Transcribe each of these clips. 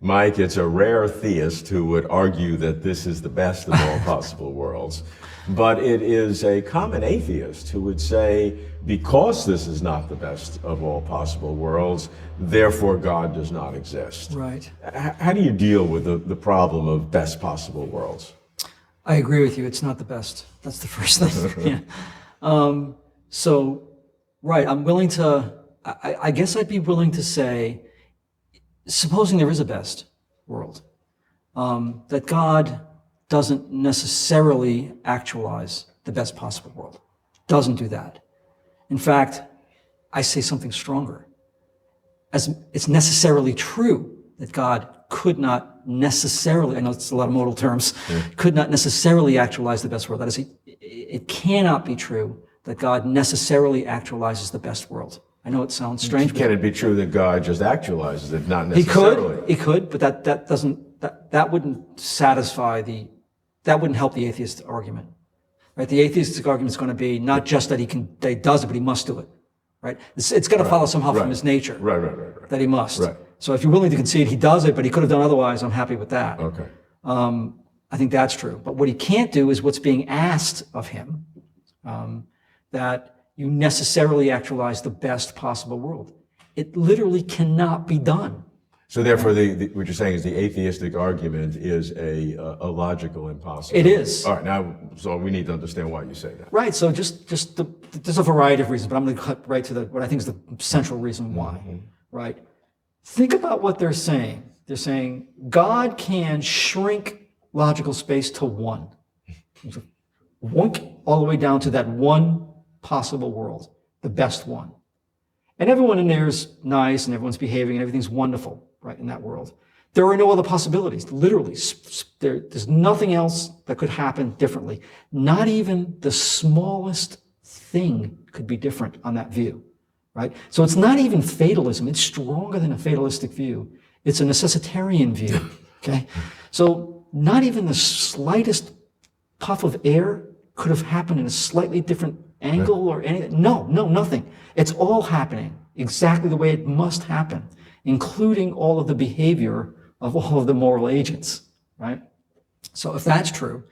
Mike, it's a rare theist who would argue that this is the best of all possible worlds. But it is a common atheist who would say, because this is not the best of all possible worlds, therefore God does not exist. Right. How do you deal with the problem of best possible worlds? I agree with you. It's not the best. That's the first thing. Yeah. Right, I'm willing to, I guess I'd be willing to say, supposing there is a best world, that God doesn't necessarily actualize the best possible world. Doesn't do that. In fact, I say something stronger. As it's necessarily true that God could not necessarily, I know it's a lot of modal terms, could not necessarily actualize the best world. That is, it cannot be true that God necessarily actualizes the best world. I know it sounds strange. Can it be true that God just actualizes it, not necessarily? He could, but that wouldn't satisfy that wouldn't help the atheist argument, right? The atheistic argument is going to be not just that he does it, but he must do it, right? It's going to follow somehow from his nature, right. that he must. Right. So if you're willing to concede he does it, but he could have done otherwise, I'm happy with that. Okay. I think that's true. But what he can't do is what's being asked of him, that you necessarily actualize the best possible world. It literally cannot be done. So therefore, what you're saying is the atheistic argument is a logical impossibility. It is. All right, now, so we need to understand why you say that. Right, so there's a variety of reasons, but I'm going to cut right to what I think is the central reason why, right? Think about what they're saying. They're saying God can shrink logical space to one. Wonk all the way down to that one possible world, the best one. And everyone in there is nice and everyone's behaving and everything's wonderful, right, in that world. There are no other possibilities, literally. There's nothing else that could happen differently. Not even the smallest thing could be different on that view, right? So it's not even fatalism. It's stronger than a fatalistic view. It's a necessitarian view, okay? So not even the slightest puff of air could have happened in a slightly different angle or anything. No, nothing. It's all happening exactly the way it must happen, including all of the behavior of all of the moral agents, right? So if that's true,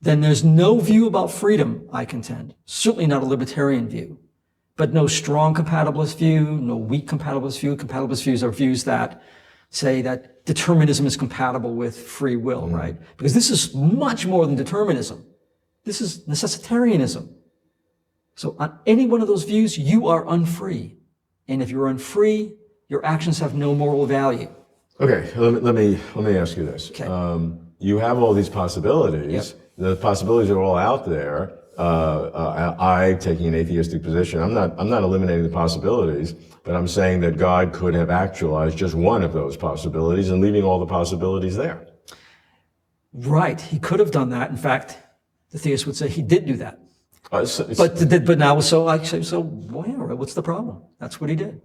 then there's no view about freedom, I contend. Certainly not a libertarian view, but no strong compatibilist view, no weak compatibilist view. Compatibilist views are views that say that determinism is compatible with free will, right? Because this is much more than determinism. This is necessitarianism. So on any one of those views, you are unfree. And if you're unfree, your actions have no moral value. Okay, let me ask you this. Okay. You have all these possibilities. Yep. The possibilities are all out there. I, taking an atheistic position, I'm not eliminating the possibilities, but I'm saying that God could have actualized just one of those possibilities and leaving all the possibilities there. Right, he could have done that. In fact, the theist would say he did do that. But now, so I say, so what's the problem? That's what he did.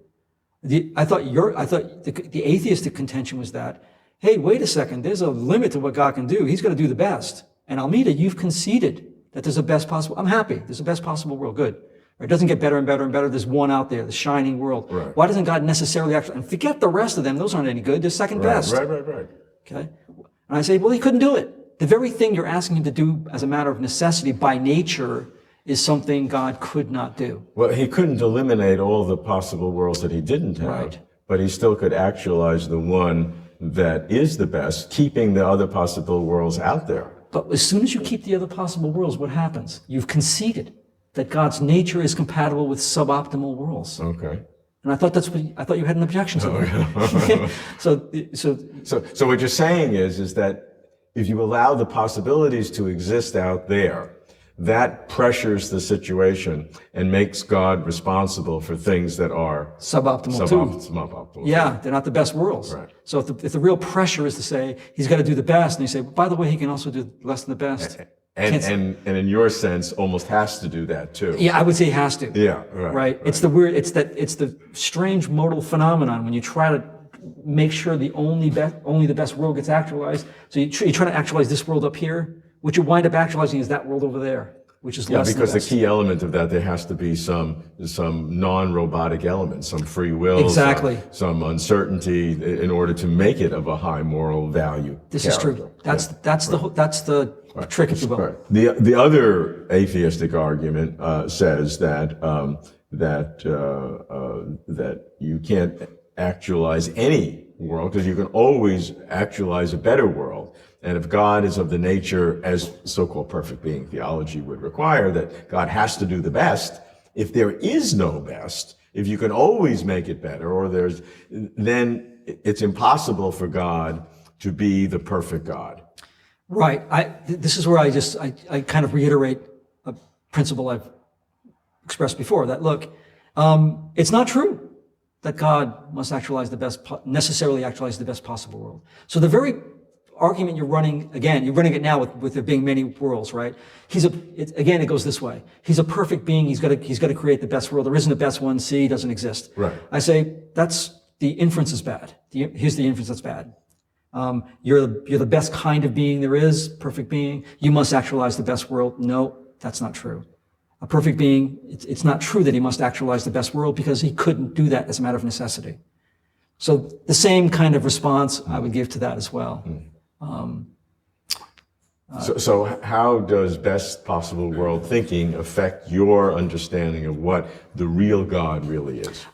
I thought the atheistic contention was that, hey, wait a second, there's a limit to what God can do. He's going to do the best. And Almeida, you've conceded that there's a best possible. I'm happy. There's a best possible world. Good. It doesn't get better and better and better. There's one out there, the shining world. Right. Why doesn't God necessarily actually? And forget the rest of them. Those aren't any good. They're second best. Right. Okay. And I say, well, he couldn't do it. The very thing you're asking him to do as a matter of necessity by nature is something God could not do. Well, he couldn't eliminate all the possible worlds that he didn't have, Right. but he still could actualize the one that is the best, keeping the other possible worlds out there. But as soon as you keep the other possible worlds, what happens? You've conceded that God's nature is compatible with suboptimal worlds. Okay. And I thought I thought you had an objection to that. So what you're saying is that if you allow the possibilities to exist out there, that pressures the situation and makes God responsible for things that are suboptimal too. Yeah, they're not the best worlds. Right. So if the real pressure is to say he's got to do the best, and you say, by the way, he can also do less than the best. And in your sense, almost has to do that too. Yeah, I would say he has to. Yeah, right. It's the strange modal phenomenon when you try to make sure only the best world gets actualized. So you try to actualize this world up here. What you wind up actualizing is that world over there. which is Yeah, less than because the the best. key element of that, there has to be some non-robotic element, some free will, Exactly. some uncertainty in order to make it of a high moral value. This is character. true. That's the trick, if you will. Right. The other atheistic argument says that that you can't actualize any world because you can always actualize a better world. And if God is of the nature, as so-called perfect being theology would require, that God has to do the best, if there is no best, if you can always make it better, then it's impossible for God to be the perfect God. Right. This is where I kind of reiterate a principle I've expressed before, that look, it's not true that God must necessarily actualize the best possible world. So the very argument you're running it now with there being many worlds, right? It goes this way. He's a perfect being. He's got to create the best world. There isn't a best one. C doesn't exist. Right. I say the inference is bad. Here's the inference that's bad. You're the best kind of being there is, perfect being. You must actualize the best world. No, that's not true. A perfect being, it's not true that he must actualize the best world because he couldn't do that as a matter of necessity. So the same kind of response I would give to that as well. So how does best possible world thinking affect your understanding of what the real God really is?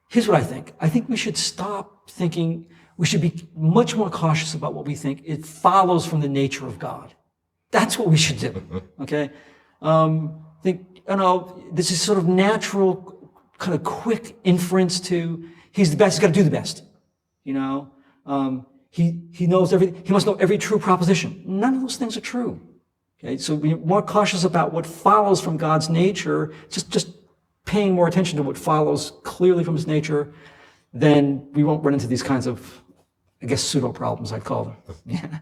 Here's what I think. I think we should stop thinking, we should be much more cautious about what we think. It follows from the nature of God. That's what we should do, okay? This is sort of natural, kind of quick inference to, he's the best, he's got to do the best, He knows everything. He must know every true proposition. None of those things are true. Okay, so we're more cautious about what follows from God's nature, just paying more attention to what follows clearly from his nature, then we won't run into these kinds of, I guess, pseudo problems, I'd call them. Yeah.